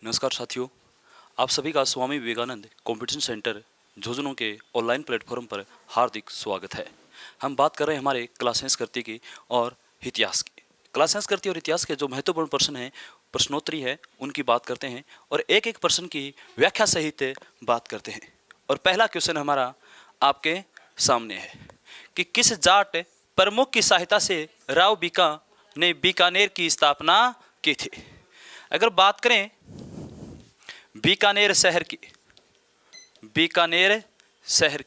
नमस्कार साथियों, आप सभी का स्वामी विवेकानंद कंपटीशन सेंटर झुंझुनू के ऑनलाइन प्लेटफॉर्म पर हार्दिक स्वागत है। हम बात कर रहे हैं हमारे क्लास संस्कृति की और इतिहास की। क्लास संस्कृति और इतिहास के जो महत्वपूर्ण प्रश्न हैं, प्रश्नोत्तरी है, उनकी बात करते हैं और एक एक प्रश्न की व्याख्या सहित बात करते हैं। और पहला क्वेश्चन हमारा आपके सामने है कि किस जाट प्रमुख की सहायता से राव बीका ने बीकानेर की स्थापना की थी। अगर बात करें बीकानेर शहर की, बीकानेर शहर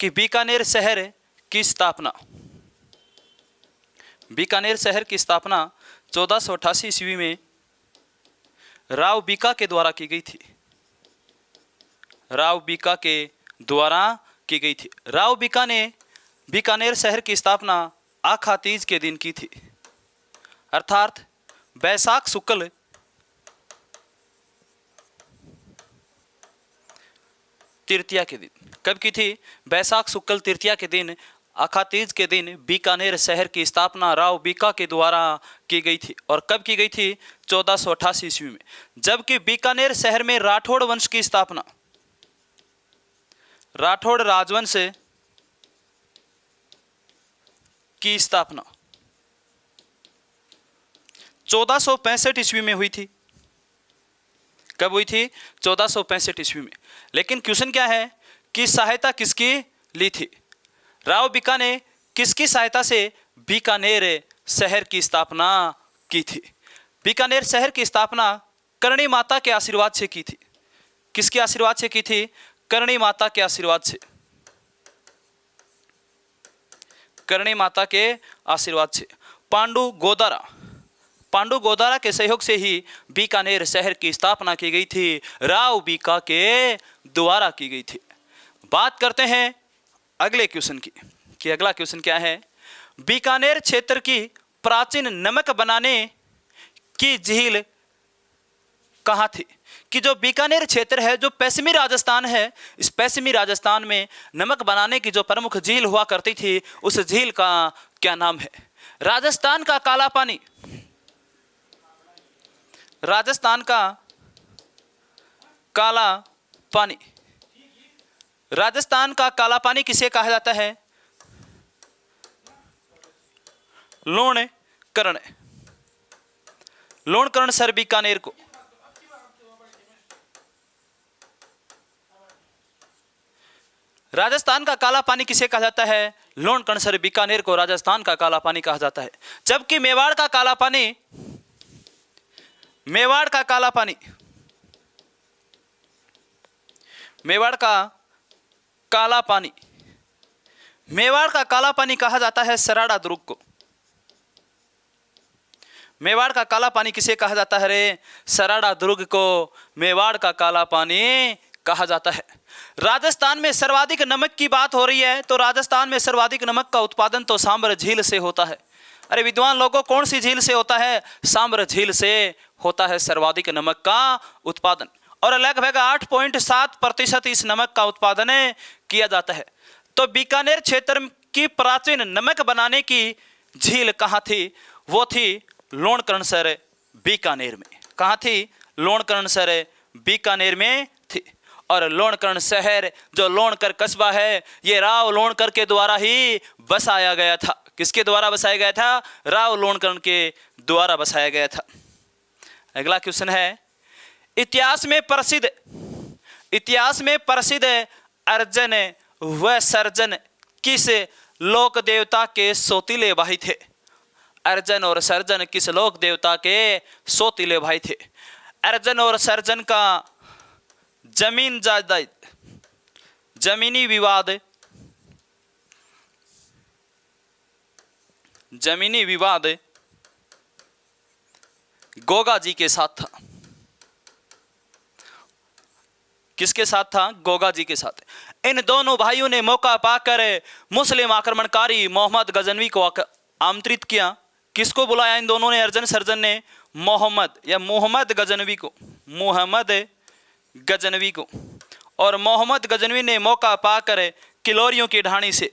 की बीकानेर शहर की स्थापना, बीकानेर शहर की स्थापना 1488 ईस्वी में राव बीका के द्वारा की गई थी। राव बीका के द्वारा की गई थी। राव बीका ने बीकानेर शहर की स्थापना आखा तीज के दिन की थी, अर्थात बैसाख शुक्ल तृतीया के दिन। कब की थी? बैसाख शुक्ल तृतीया के दिन, आखा तीज के दिन बीकानेर शहर की स्थापना राव बीका के द्वारा की गई थी। और कब की गई थी? 1488 ईस्वी में। जबकि बीकानेर शहर में राठौड़ वंश की स्थापना, राठौड़ राजवंश की स्थापना 1465 ईस्वी में हुई थी। कब हुई थी? 1465 ईस्वी में। लेकिन क्वेश्चन क्या है कि सहायता किसकी ली थी? राव बीका ने किसकी सहायता से बीकानेर शहर की स्थापना की थी? बीकानेर शहर की स्थापना करणी माता के आशीर्वाद से की थी। किसके आशीर्वाद से की थी? करणी माता के आशीर्वाद से, करणी माता के आशीर्वाद से। पांडु गोदारा, पांडु गोदारा के सहयोग से ही बीकानेर शहर की स्थापना की गई थी, राव बीका के द्वारा की गई थी। बात करते हैं अगले क्वेश्चन की कि अगला क्वेश्चन क्या है? बीकानेर क्षेत्र की प्राचीन नमक बनाने की झील कहाँ थी? कि जो बीकानेर क्षेत्र है, जो पश्चिमी राजस्थान है, इस पश्चिमी राजस्थान में नमक बनाने की जो प्रमुख झील हुआ करती थी, उस झील का क्या नाम है? राजस्थान का काला पानी, राजस्थान का काला पानी, राजस्थान का काला पानी किसे कहा जाता है? लोणकरण, लोणकरण सर बीकानेर को। राजस्थान का काला पानी किसे कहा जाता है? लोणकरण सर बीकानेर को राजस्थान का काला पानी कहा जाता है। जबकि मेवाड़ का काला पानी, मेवाड़ का काला पानी, मेवाड़ का काला पानी, मेवाड़ का काला पानी कहा जाता है सराड़ा दुर्ग को। मेवाड़ का काला पानी किसे कहा जाता है रे? सराड़ा दुर्ग को मेवाड़ का काला पानी कहा जाता है। राजस्थान में सर्वाधिक नमक की बात हो रही है, तो राजस्थान में सर्वाधिक नमक का उत्पादन तो सांबर झील से होता है। अरे विद्वान लोगों, कौन सी झील से होता है? सांबर झील से होता है सर्वाधिक नमक का उत्पादन, और लगभग 8.7% इस नमक का उत्पादन किया जाता है। तो बीकानेर क्षेत्र की प्राचीन नमक बनाने की झील कहाँ थी? वो थी लोणकरणसर बीकानेर में। कहाँ थी? लोणकरणसर बीकानेर में थी। और लोणकरण शहर, जो लोणकर कस्बा है, ये राव लोणकर के द्वारा ही बसाया गया था। किसके द्वारा बसाया गया था? राव लोणकरण के द्वारा बसाया गया था। अगला क्वेश्चन है, इतिहास में प्रसिद्ध अर्जन व सर्जन किस लोक देवता के सौतीले भाई थे? अर्जन और सर्जन किस लोक देवता के सौतीले भाई थे? अर्जन और सर्जन का जमीन जायदाद, जमीनी विवाद, जमीनी विवाद गोगा जी के साथ था। किसके साथ था? गोगा जी के साथ। इन दोनों भाइयों ने मौका पाकर मुस्लिम आक्रमणकारी मोहम्मद गजनवी को आमंत्रित किया। किसको बुलाया इन दोनों ने? अर्जन सर्जन ने मोहम्मद गजनवी को, मोहम्मद गजनवी को। और मोहम्मद गजनवी ने मौका पाकर किलोरियों की ढाणी से,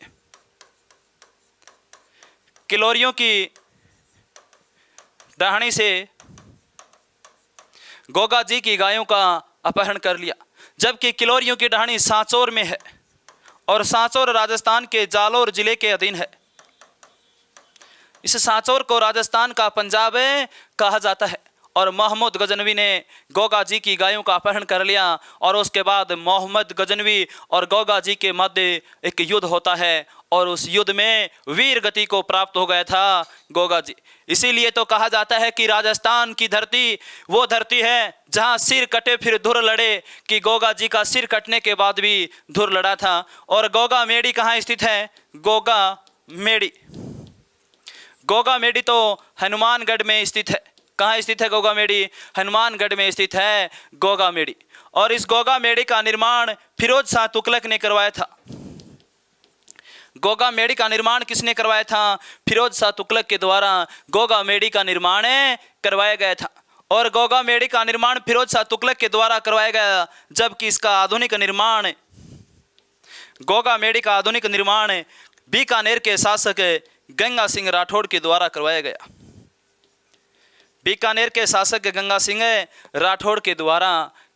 किलोरियों की ढाणी से गोगा जी की गायों का अपहरण कर लिया, जबकि किलोरियों की ढाणी सांचौर में है और सांचौर राजस्थान के जालौर जिले के अधीन है। इस सांचौर को राजस्थान का पंजाब कहा जाता है। और मोहम्मद गजनवी ने गोगा जी की गायों का अपहरण कर लिया और उसके बाद मोहम्मद गजनवी और गोगा जी के मध्य एक युद्ध होता है और उस युद्ध में वीर गति को प्राप्त हो गया था गोगा जी। इसीलिए तो कहा जाता है कि राजस्थान की धरती वो धरती है जहां सिर कटे फिर धुर लड़े, कि गोगा जी का सिर कटने के बाद भी धुर लड़ा था। और गोगा मेड़ी कहाँ स्थित है? गोगा मेड़ी, गोगा मेड़ी तो हनुमानगढ़ में स्थित है। कहाँ स्थित है गोगा मेड़ी? हनुमानगढ़ में स्थित है गोगा मेड़ी। और इस गोगा मेड़ी का निर्माण फिरोज शाह तुगलक ने करवाया था। गोगा मेड़ी का निर्माण किसने करवाया था? फिरोज शाह तुगलक के द्वारा गोगा मेड़ी का निर्माण करवाया गया था। और गोगा मेड़ी का निर्माण फिरोज शाह तुगलक के द्वारा करवाया गया, जबकि इसका आधुनिक निर्माण, गोगा मेड़ी का आधुनिक निर्माण बीकानेर के शासक गंगा सिंह राठौड़ के द्वारा करवाया गया। बीकानेर के शासक गंगा सिंह राठौड़ के द्वारा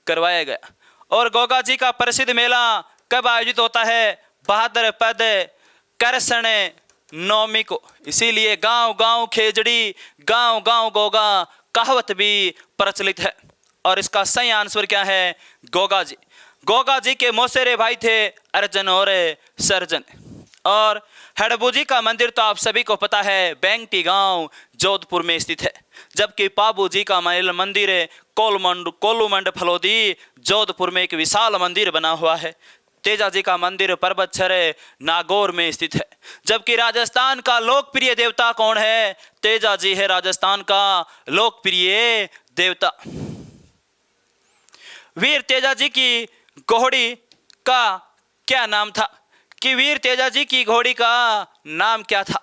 करवाया गया। और गोगा जी का प्रसिद्ध मेला कब आयोजित होता है? बहादुर पद करसण नवमी को। इसीलिए गांव गांव खेजड़ी, गांव गांव गोगा कहावत भी प्रचलित है। और इसका सही आंसर क्या है? गोगा जी। गोगा जी के मौसेरे भाई थे अर्जन और सर्जन। और हड़बू जी का मंदिर तो आप सभी को पता है, बैंगटी गांव जोधपुर में स्थित है, जबकि पाबू जी का मंदिर कोलूमंड फलोदी जोधपुर में एक विशाल मंदिर बना हुआ है। तेजा जी का मंदिर परबतसर नागौर में स्थित है। जबकि राजस्थान का लोकप्रिय देवता कौन है? तेजा जी है राजस्थान का लोकप्रिय देवता। वीर तेजा जी की घोड़ी का क्या नाम था? कि वीर तेजा जी की घोड़ी का नाम क्या था?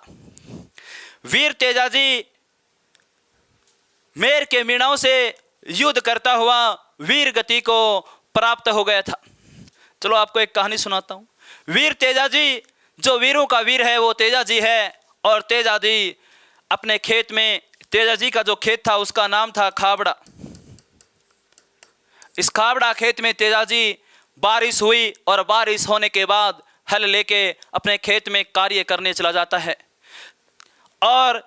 वीर तेजा जी मेर के मीणाओं से युद्ध करता हुआ वीर गति को प्राप्त हो गया था। चलो आपको एक कहानी सुनाता हूं। वीर तेजा जी, जो वीरों का वीर है वो तेजा जी है। और तेजा जी अपने खेत में, तेजा जी का जो खेत था उसका नाम था खाबड़ा। इस खाबड़ा खेत में तेजा जी, बारिश हुई और बारिश होने के बाद हल लेके अपने खेत में कार्य करने चला जाता है। और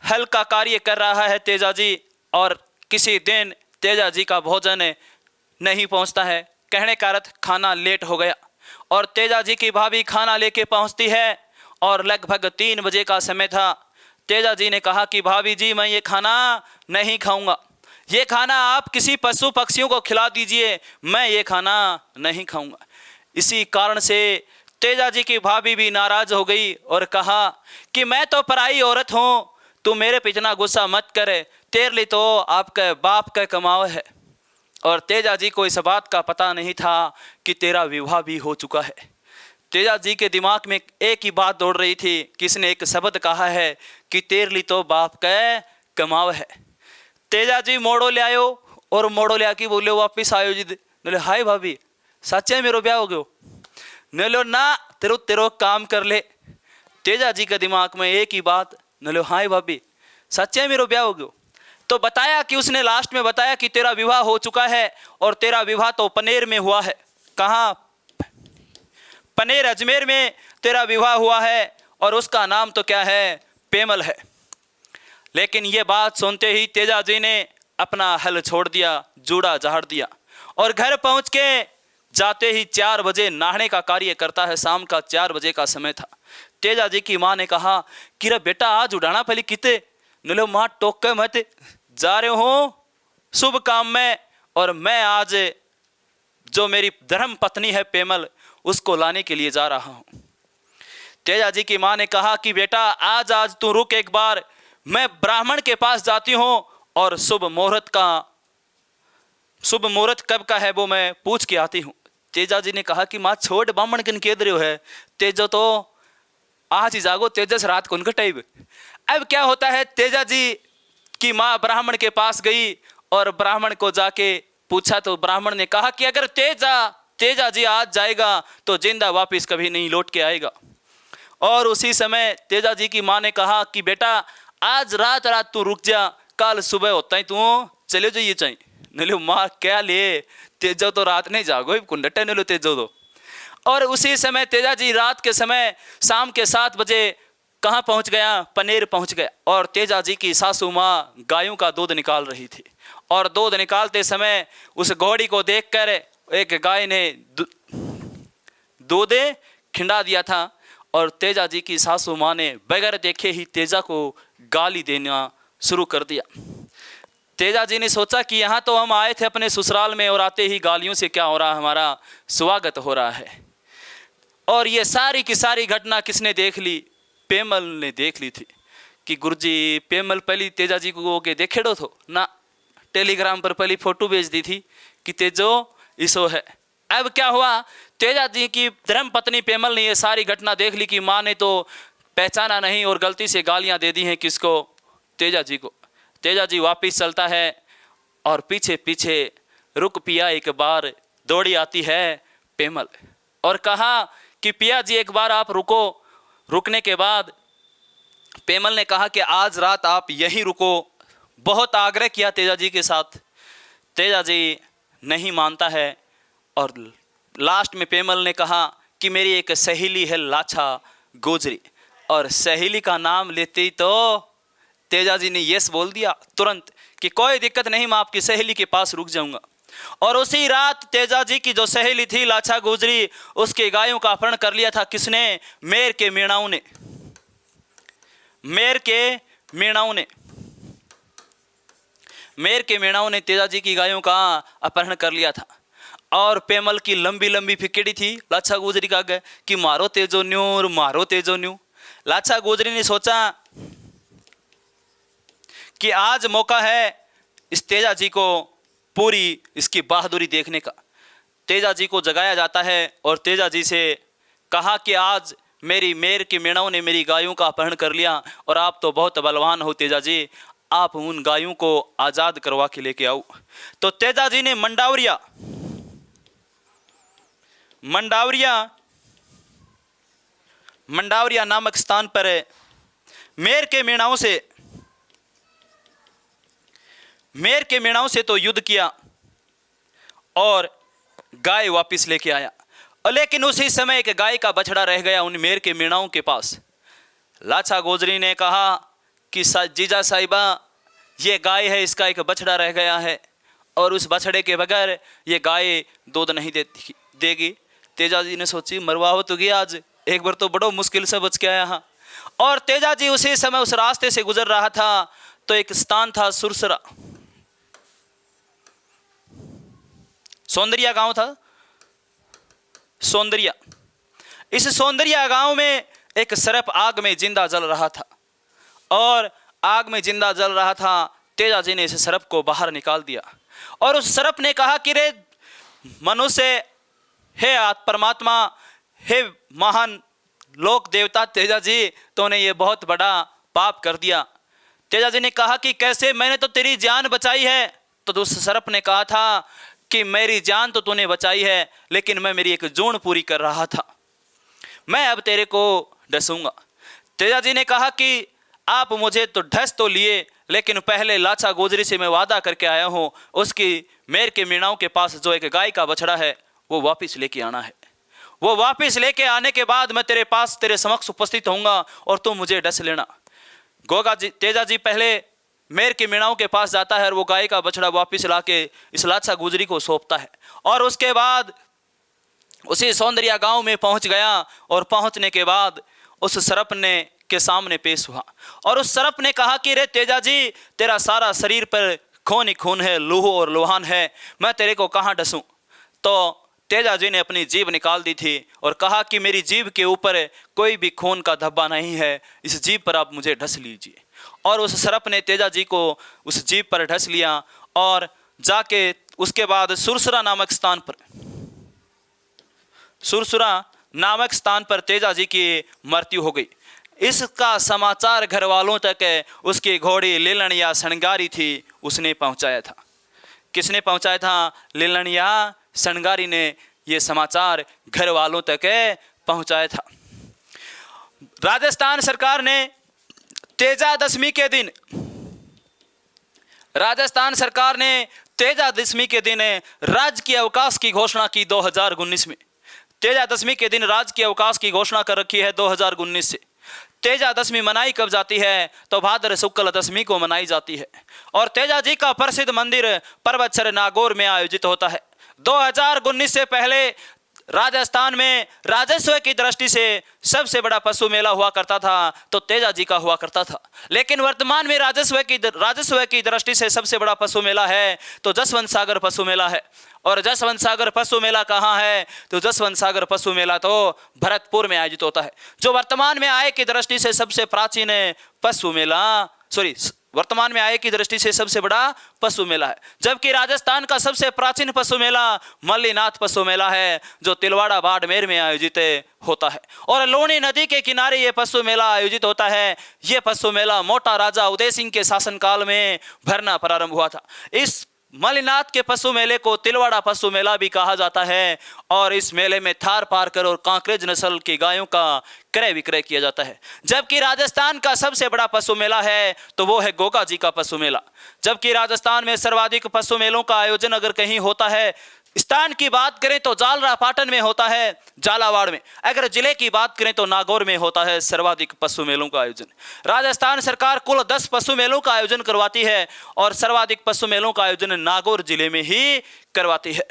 हल का कार्य कर रहा है तेजा जी, और किसी दिन तेजा जी का भोजन नहीं पहुंचता है। कहने का अर्थ खाना लेट हो गया। और तेजा जी की भाभी खाना लेके पहुंचती है और लगभग 3 बजे का समय था। तेजा जी ने कहा कि भाभी जी, मैं ये खाना नहीं खाऊंगा, ये खाना आप किसी पशु पक्षियों को खिला दीजिए, मैं ये खाना नहीं खाऊंगा। इसी कारण से तेजा जी की भाभी भी नाराज हो गई और कहा कि मैं तो पराई औरत हूं, तू मेरे पे इतना गुस्सा मत करे, तेरे लिए तो आपके बाप का कमाव है। और तेजा जी को इस बात का पता नहीं था कि तेरा विवाह भी हो चुका है। तेजा जी के दिमाग में एक ही बात दौड़ रही थी, किसने एक शब्द कहा है कि तेरे लिए तो बाप का कमाव है। तेजा जी मोड़ो ले आयो और मोड़ो ले आके बोले वापिस आयो जी। बोले हाय भाभी, सच्चे मेरो ब्याह हो गयो? नो ना, तेरो काम कर ले। तेजा जी के दिमाग में एक ही बात, नो हाय भाभी, सच्चे मेरो ब्याह हो गयो? तो बताया कि उसने लास्ट में बताया कि तेरा विवाह हो चुका है और तेरा विवाह तो पनेर में हुआ है। कहाँ? पनेर अजमेर में तेरा विवाह हुआ है और उसका नाम तो क्या है? पेमल है। लेकिन ये बात सुनते ही तेजा जी ने अपना हल छोड़ दिया, जूड़ा झाड़ दिया और घर पहुंच के जाते ही 4 बजे नहाने का कार्य करता है। शाम का 4 बजे का समय था। तेजा जी की माँ ने कहा कि रे बेटा, आज उड़ाना पहले किते? नो माँ टोक के मत, जा रहे हो शुभ काम में, और मैं आज जो मेरी धर्म पत्नी है पेमल, उसको लाने के लिए जा रहा हूं। तेजा जी की माँ ने कहा कि बेटा आज तू रुक एक बार, मैं ब्राह्मण के पास जाती हूं और शुभ मुहूर्त कब का है वो मैं पूछ के आती हूं। तेजा जी ने कहा कि माँ छोड़, ब्राह्मण किन कह रहे हो है, तेजो तो आज ही जागो, तेजस रात को उनका टाइम। अब क्या होता है, तेजा जी की माँ ब्राह्मण के पास गई और ब्राह्मण को जाके पूछा तो ब्राह्मण ने कहा कि अगर तेजा जी आज जाएगा तो जिंदा वापस कभी नहीं लौट के आएगा। और उसी समय तेजा जी की माँ ने कहा कि बेटा आज रात तू रुक जा, कल सुबह होता ही तू चले जाइए चाहिए। लो माँ क्या लिए तेजो तो रात नहीं जागो कुंडटे ने लो तेजो दो। और उसी समय तेजा जी रात के समय शाम के 7 बजे कहाँ पहुँच गया, पनेर पहुँच गया। और तेजा जी की सासू माँ गायों का दूध निकाल रही थी और दूध निकालते समय उस घोड़ी को देखकर एक गाय ने दूध खिंडा दिया था और तेजा जी की सासू माँ ने बगैर देखे ही तेजा को गाली देना शुरू कर दिया। तेजा जी ने सोचा कि यहाँ तो हम आए थे अपने ससुराल में और आते ही गालियों से क्या हो रहा, हमारा स्वागत हो रहा है। और ये सारी की सारी घटना किसने देख ली? पेमल ने देख ली थी कि गुरुजी पेमल पहली तेजा जी को के देखेड़ो थो ना, टेलीग्राम पर पहली फोटो भेज दी थी कि तेजो इसो है। अब क्या हुआ, तेजा जी की धर्म पत्नी पेमल ने ये सारी घटना देख ली कि माँ ने तो पहचाना नहीं और गलती से गालियाँ दे दी हैं किसको? तेजा जी को। तेजा जी वापिस चलता है और पीछे पीछे रुक पिया एक बार दौड़ी आती है पेमल और कहा कि पिया जी एक बार आप रुको। रुकने के बाद पेमल ने कहा कि आज रात आप यहीं रुको। बहुत आग्रह किया तेजा जी के साथ, तेजा जी नहीं मानता है और लास्ट में पेमल ने कहा कि मेरी एक सहेली है लाछा गोजरी, और सहेली का नाम लेते ही तो तेजा जी ने यस बोल दिया तुरंत कि कोई दिक्कत नहीं, मैं आपकी सहेली के पास रुक जाऊंगा। और उसी रात तेजा जी की जो सहेली थी लाछा गुजरी, उसके गायों का अपहरण कर लिया था। किसने? मेर के मीणाओं ने। मेर के मीणाओं ने मेर के मीणाओं ने तेजा जी की गायों का अपहरण कर लिया था। और पेमल की लंबी लंबी फिकेड़ी थी लाछा गुजरी का आगे कि मारो तेजो न्यू, मारो तेजो न्यू। लाछा गुजरी ने सोचा कि आज मौका है इस तेजा जी को पूरी इसकी बहादुरी देखने का। तेजा जी को जगाया जाता है और तेजा जी से कहा कि आज मेरी मेर के मीणाओं ने मेरी गायों का अपहरण कर लिया और आप तो बहुत बलवान हो तेजा जी, आप उन गायों को आज़ाद करवा के लेके आओ। तो तेजा जी ने मंडावरिया नामक स्थान पर मेर के मीणाओं से तो युद्ध किया और गाय वापस लेके आया। लेकिन उसी समय एक गाय का बछड़ा रह गया उन मेर के मीणाओं के पास। लाछा गोजरी ने कहा कि जीजा साहिबा ये गाय है, इसका एक बछड़ा रह गया है और उस बछड़े के बगैर ये गाय दूध नहीं देगी। तेजा जी ने सोची मरवाओ तो गया आज, एक बार तो बड़ो मुश्किल से बच के आया हाँ। और तेजा जी उसी समय उस रास्ते से गुजर रहा था तो एक स्थान था सुरसरा, सौंदर्या गांव था सौंदर्या। इस सौंदर्या गांव में एक सर्प आग में जिंदा जल रहा था और आग में जिंदा जल रहा था। तेजा जी ने इस सर्प को बाहर निकाल दिया और उस सर्प ने कहा कि रे मनुष्य, हे परमात्मा, हे महान लोक देवता तेजा जी, तूने ये बहुत बड़ा पाप कर दिया। तेजा जी ने कहा कि कैसे? मैंने तो तेरी जान बचाई है। तो उस सर्प ने कहा था कि मेरी जान तो तूने बचाई है लेकिन मैं मेरी एक जोन पूरी कर रहा था, मैं अब तेरे को डसूंगा। तेजा जी ने कहा कि आप मुझे तो ढस तो लिए लेकिन पहले लाछा गोजरी से मैं वादा करके आया हूँ, उसकी मेर के मीणाओं के पास जो एक गाय का बछड़ा है वो वापस लेके आना है। वो वापस लेके आने के बाद मैं तेरे पास तेरे समक्ष उपस्थित होऊंगा और तुम मुझे डस लेना। तेजा जी पहले मेर के मीणाओं के पास जाता है और वो गाय का बछड़ा वापस लाके इस लाछा गुजरी को सौंपता है और उसके बाद उसी सौंदर्या गांव में पहुंच गया और पहुंचने के बाद उस सर्प ने के सामने पेश हुआ और उस सर्प ने कहा कि रे तेजा जी, तेरा सारा शरीर पर खून ही खून है, लूह और लोहान है, मैं तेरे को कहाँ डसूं? तो तेजा जी ने अपनी जीभ निकाल दी थी और कहा कि मेरी जीभ के ऊपर कोई भी खून का धब्बा नहीं है, इस जीभ पर आप मुझे ढस लीजिए। और उस सर्प ने तेजा जी को उस जीभ पर ढस लिया और जाके उसके बाद सुरसरा नामक स्थान पर तेजा जी की मृत्यु हो गई। इसका समाचार घर वालों तक उसकी घोड़ी लीलन या सणगारी थी उसने पहुंचाया था। किसने पहुंचाया था? लीलन या सणगारी ने ये समाचार घर वालों तक पहुंचाया था। राजस्थान सरकार ने तेजा दशमी के दिन तेजादशमी के दिन राज्य के अवकाश की घोषणा की 2019 में। तेजादशमी के दिन राज्य के अवकाश की घोषणा कर रखी है 2019 से। तेजादशमी मनाई कब जाती है? तो भाद्र शुक्ल दशमी को मनाई जाती है। और तेजा जी का प्रसिद्ध मंदिर पर्वतसर नागौर में आयोजित होता है। 2019 से पहले राजस्थान में राजस्व की दृष्टि से सबसे बड़ा पशु मेला हुआ करता था तो तेजा जी का हुआ करता था। लेकिन वर्तमान में राजस्व की दृष्टि से सबसे बड़ा पशु मेला है तो जसवंत सागर पशु मेला है। और जसवंत सागर पशु मेला कहाँ है? तो जसवंत सागर पशु मेला तो भरतपुर में आयोजित होता है, जो वर्तमान में आय की दृष्टि से सबसे प्राचीन पशु मेला वर्तमान में आय की दृष्टि से सबसे बड़ा पशु मेला है। जबकि राजस्थान का सबसे प्राचीन पशु मेला मल्लीनाथ पशु मेला है, जो तिलवाड़ा बाड़मेर में आयोजित होता है। और लूणी नदी के किनारे ये पशु मेला आयोजित होता है। ये पशु मेला मोटा राजा उदय सिंह के शासनकाल में भरना प्रारंभ हुआ था। इस मल्लीनाथ के पशु मेले को तिलवाड़ा पशु मेला भी कहा जाता है। और इस मेले में थार पारकर और कांकरेज नस्ल की गायों का क्रय विक्रय किया जाता है। जबकि राजस्थान का सबसे बड़ा पशु मेला है तो वो है गोगा जी का पशु मेला। जबकि राजस्थान में सर्वाधिक पशु मेलों का आयोजन अगर कहीं होता है, स्थान की बात करें तो जालरा पाटन में होता है, झालावाड़ में। अगर जिले की बात करें तो नागौर में होता है सर्वाधिक पशु मेलों का आयोजन। राजस्थान सरकार कुल 10 पशु मेलों का आयोजन करवाती है और सर्वाधिक पशु मेलों का आयोजन नागौर जिले में ही करवाती है।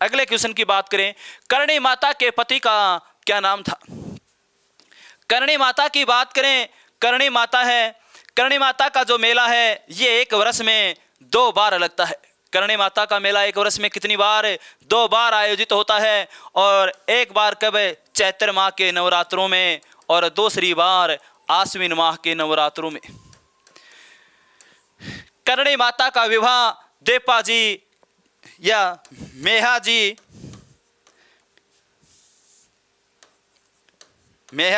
अगले क्वेश्चन की बात करें, करणी माता के पति का क्या नाम था? करणी माता की बात करें, करणी माता है, करणी माता का जो मेला है ये एक वर्ष में 2 बार लगता है। करणी माता का मेला एक वर्ष में कितनी बार? 2 बार आयोजित होता है। और एक बार कब? चैत्र माह के नवरात्रों में और दूसरी बार आश्विन माह के नवरात्रों में। करणी माता का विवाह देपा जी या मेहा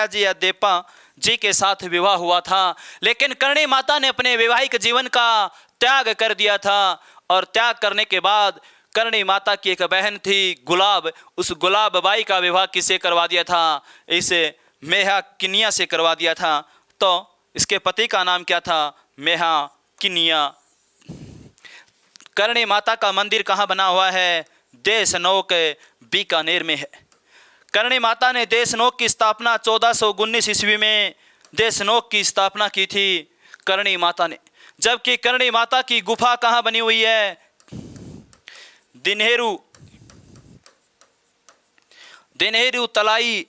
जी या देपा जी के साथ विवाह हुआ था। लेकिन करणी माता ने अपने वैवाहिक जीवन का त्याग कर दिया था। और त्याग करने के बाद करणी माता की एक बहन थी गुलाब, उस गुलाब बाई का विवाह किससे करवा दिया था? इसे मेहा किनिया से करवा दिया था। तो इसके पति का नाम क्या था? मेहा किनिया। करणी माता का मंदिर कहाँ बना हुआ है? देशनोक बीकानेर में है। करणी माता ने देशनोक की स्थापना 1419 ईस्वी में देशनोक की स्थापना की थी करणी माता ने। जबकि करणी माता की गुफा कहाँ बनी हुई है? दिन्हेरू तलाई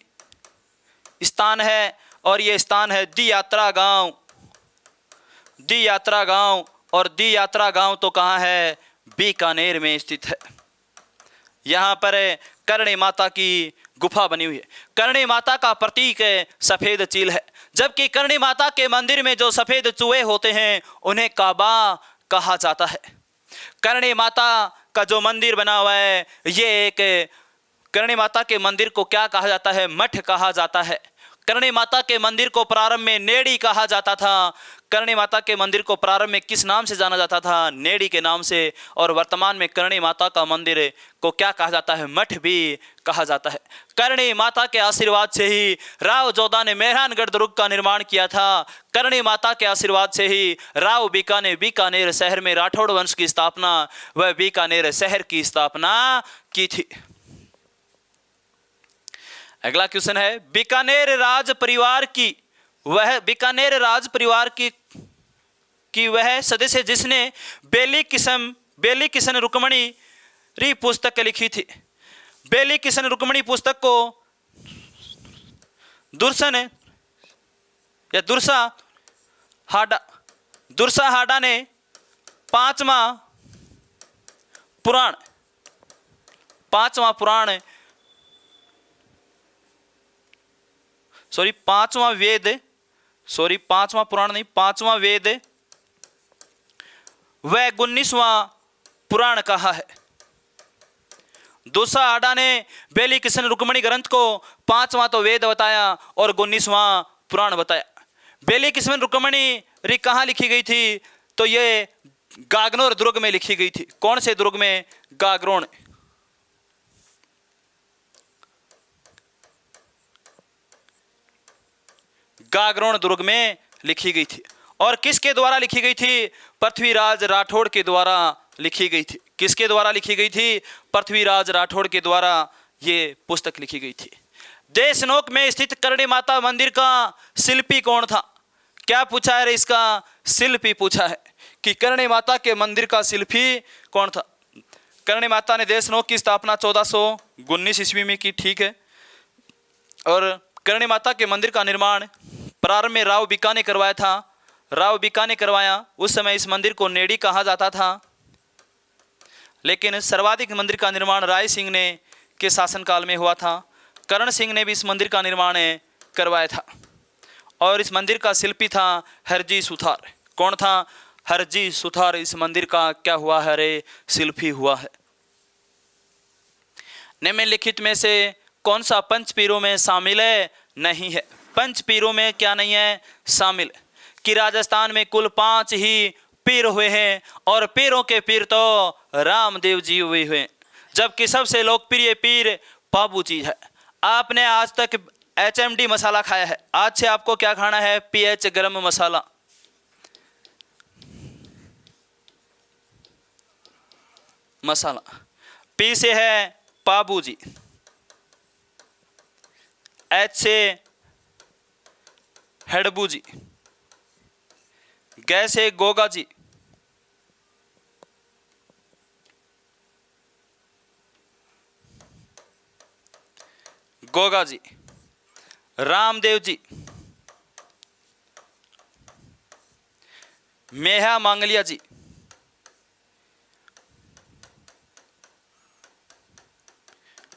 स्थान है। और ये स्थान है दी यात्रा गांव। और दी यात्रा गांव तो कहाँ है? बीकानेर में स्थित है। यहाँ पर करणी माता की गुफा बनी हुई है। करणी माता का प्रतीक सफेद चील है। जबकि करणी माता के मंदिर में जो सफेद चूहे होते हैं उन्हें काबा कहा जाता है। करणी माता का जो मंदिर बना हुआ है ये एक करणी माता के मंदिर को क्या कहा जाता है? मठ कहा जाता है। करणी माता के मंदिर को प्रारंभ में नेड़ी कहा जाता था। करणी माता के मंदिर को प्रारंभ में किस नाम से जाना जाता था? नेड़ी के नाम से। और वर्तमान में करणी माता का मंदिर को क्या कहा जाता है? मठ भी कहा जाता है। करणी माता के आशीर्वाद से ही राव जोधा ने मेहरानगढ़ दुर्ग का निर्माण किया था। करणी माता के आशीर्वाद से ही राव बीका ने बीकानेर शहर में राठौड़ वंश की स्थापना व बीकानेर शहर की स्थापना की थी। अगला क्वेश्चन है, बीकानेर राज परिवार की वह सदस्य जिसने बेली किशन रुक्मणी री पुस्तक लिखी थी। बेली किशन रुक्मणी पुस्तक को दुर्सा हाडा ने पांचवा वेद व 19वां पुराण कहा है। दुर्सा हाडा ने बेली किशन रुक्मणी ग्रंथ को 5वां तो वेद बताया और 19वां पुराण बताया। बेली किशन रुक्मणी री कहाँ लिखी गई थी? तो ये गागनोर दुर्ग में लिखी गई थी। कौन से दुर्ग में? गागरोण दुर्ग में लिखी गई थी। और किसके द्वारा लिखी गई थी? पृथ्वीराज राठौड़ के द्वारा लिखी गई थी। किसके द्वारा लिखी गई थी? पृथ्वीराज राठौड़ के द्वारा ये पुस्तक लिखी गई थी। देशनोक में स्थित करणी माता मंदिर का शिल्पी कौन था? क्या पूछा है? इसका शिल्पी पूछा है कि करणी माता के मंदिर का शिल्पी कौन था। करणी माता ने देशनोक की स्थापना 1419 ईस्वी में की, ठीक है। और करणी माता के मंदिर का निर्माण प्रारंभ में राव बीका ने करवाया था। राव बीका ने करवाया। उस समय इस मंदिर को नेड़ी कहा जाता था, लेकिन सर्वाधिक मंदिर का निर्माण राय सिंह ने के शासनकाल में हुआ था। करण सिंह ने भी इस मंदिर का निर्माण करवाया था। और इस मंदिर का शिल्पी था हरजी सुथार। कौन था? हरजी सुथार इस मंदिर का क्या हुआ है रे? शिल्पी हुआ है। निम्नलिखित में से कौन सा पंच पीरों में शामिल है? नहीं है। पंच पीरों में क्या नहीं है? शामिल। कि राजस्थान में कुल 5 ही पीर हुए हैं और पीरों के पीर तो रामदेव जी हुए हुए, जबकि सबसे लोकप्रिय पीर पाबू जी है। आपने आज तक HMD मसाला खाया है, आज से आपको क्या खाना है? PH गरम मसाला। मसाला। P से है पाबू जी, H से हेडबू जी, गै से गोगा जी, गोगा जी, रामदेव जी, मेहा मांगलिया जी,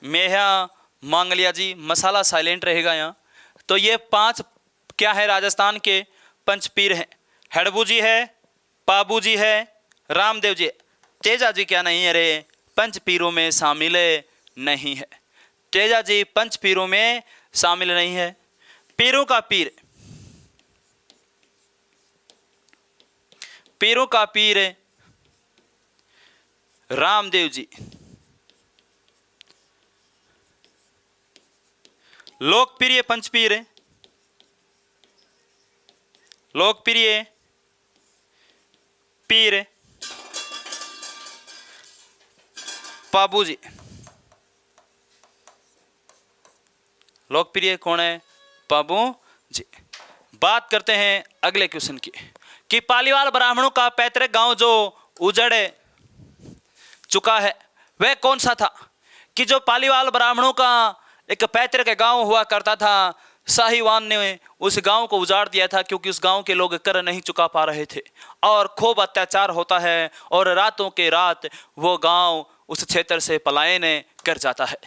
मेहा मांगलिया जी। मसाला साइलेंट रहेगा यहाँ। तो ये 5 क्या है? राजस्थान के पंचपीर हैं। हेडबू जी है, पाबू जी है, रामदेव जी। तेजा जी क्या नहीं है रे? पंचपीरों में शामिल नहीं है। तेजा जी पंचपीरों में शामिल नहीं है। पीरों का पीर, पीरों का पीर रामदेव जी। लोकप्रिय पंचपीर, लोकप्रिय पीर पाबू जी। लोकप्रिय कौन है? पाबू जी। बात करते हैं अगले क्वेश्चन की कि पालीवाल ब्राह्मणों का पैतृक गांव जो उजड़ चुका है वह कौन सा था? कि जो पालीवाल ब्राह्मणों का एक पैतृक गांव हुआ करता था, शाहीवान ने उस गांव को उजाड़ दिया था क्योंकि उस गांव के लोग कर नहीं चुका पा रहे थे और खूब अत्याचार होता है और रातों के रात वो गांव उस क्षेत्र से पलायन कर जाता है।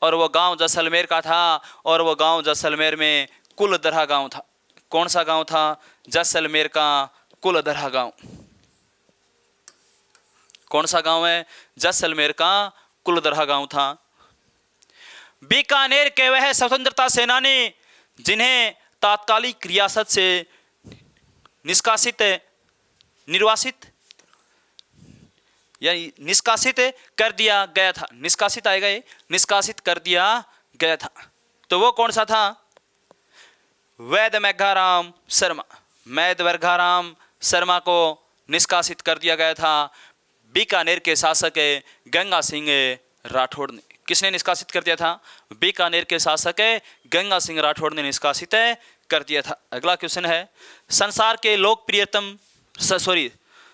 और वो गांव जैसलमेर का था और वो गांव जैसलमेर में कुलदरहा गांव था। कौन सा गांव था? जैसलमेर का कुलदरहा गांव। कौन सा गांव है? जैसलमेर का कुलदरहा गांव था। बीकानेर के वह स्वतंत्रता सेनानी जिन्हें तात्कालिक रियासत से निर्वासित या निष्कासित कर दिया गया था। निष्कासित आएगा ये, निष्कासित कर दिया गया था। तो वो कौन सा था? वैद मेघाराम शर्मा। वैद मेघाराम शर्मा को निष्कासित कर दिया गया था बीकानेर के शासक गंगा सिंह राठौड़ ने। किसने निष्कासित कर दिया था? बीकानेर के शासक गंगा सिंह राठौड़ ने निष्कासित कर दिया था। अगला क्वेश्चन है संसार के लोकप्रियतम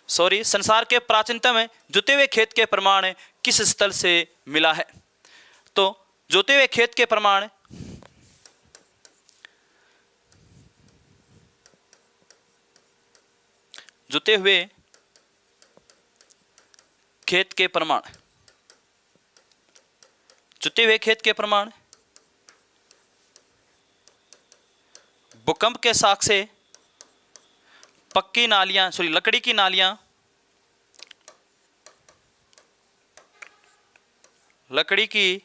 संसार के प्राचीनतम जुते हुए खेत के प्रमाण किस स्थल से मिला है? तो जुते हुए खेत के प्रमाण जुते हुए खेत के प्रमाण जुते हुए खेत के प्रमाण भूकंप के साख से पक्की नालियां लकड़ी की नालियां, लकड़ी की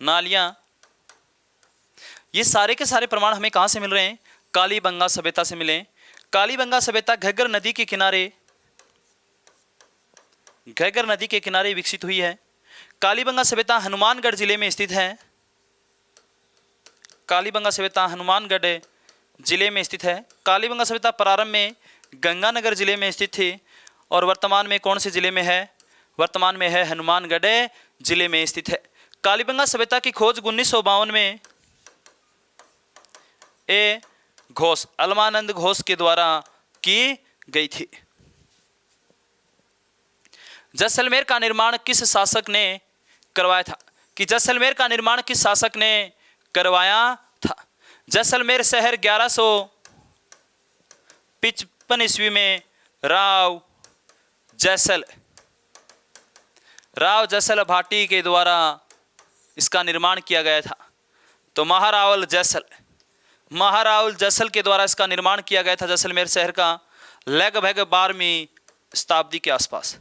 नालियां, ये सारे के सारे प्रमाण हमें कहां से मिल रहे हैं? कालीबंगा सभ्यता से मिले। कालीबंगा सभ्यता घग्गर नदी के किनारे विकसित हुई है। कालीबंगा सभ्यता हनुमानगढ़ जिले में स्थित है। कालीबंगा सभ्यता हनुमानगढ़ जिले में स्थित है। कालीबंगा सभ्यता प्रारंभ में गंगानगर जिले में स्थित थी और वर्तमान में कौन से जिले में है? वर्तमान में है हनुमानगढ़ जिले में स्थित है। कालीबंगा सभ्यता की खोज 1952 में ए घोष, अलमानंद घोष के द्वारा की गई थी। जैसलमेर का निर्माण किस शासक ने करवाया था? कि जैसलमेर का निर्माण किस शासक ने करवाया था? जैसलमेर शहर 1155 ईस्वी में राव जैसल भाटी के द्वारा इसका निर्माण किया गया था। तो महारावल जैसल के द्वारा इसका निर्माण किया गया था जैसलमेर शहर का लगभग 12वीं शताब्दी के आसपास।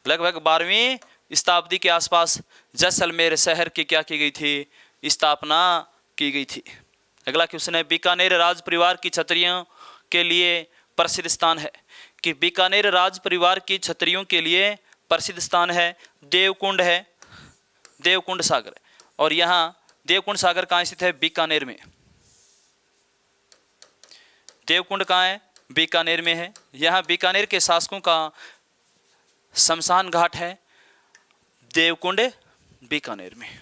लगभग 12वीं शताब्दी के आसपास जैसलमेर शहर की क्या की गई थी? स्थापना की गई थी। अगला क्वेश्चन है, बीकानेर राज परिवार की छत्रियों के लिए प्रसिद्ध स्थान है। कि बीकानेर राज परिवार की छत्रियों के लिए प्रसिद्ध स्थान है देवकुंड है, देवकुंड सागर। और यहाँ देवकुंड सागर कहाँ स्थित है? बीकानेर में। देवकुंड कहाँ है? बीकानेर में है। यहाँ बीकानेर के शासकों का शमशान घाट है देवकुंड बीकानेर में।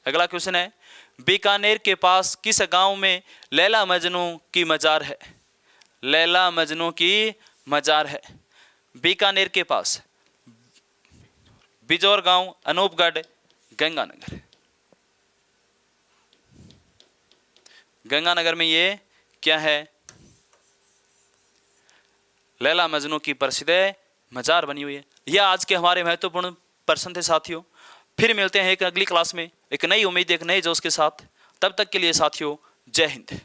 अगला क्वेश्चन है, बीकानेर के पास किस गांव में लैला मजनू की मजार है? लैला मजनू की मजार है बीकानेर के पास बिजौर गांव, अनूपगढ़, गंगानगर। गंगानगर में ये क्या है? लैला मजनू की प्रसिद्ध मजार बनी हुई है। यह आज के हमारे महत्वपूर्ण प्रश्न थे साथियों। फिर मिलते हैं एक अगली क्लास में एक नई उम्मीद, एक नए जोश के साथ। तब तक के लिए साथियों, जय हिंद।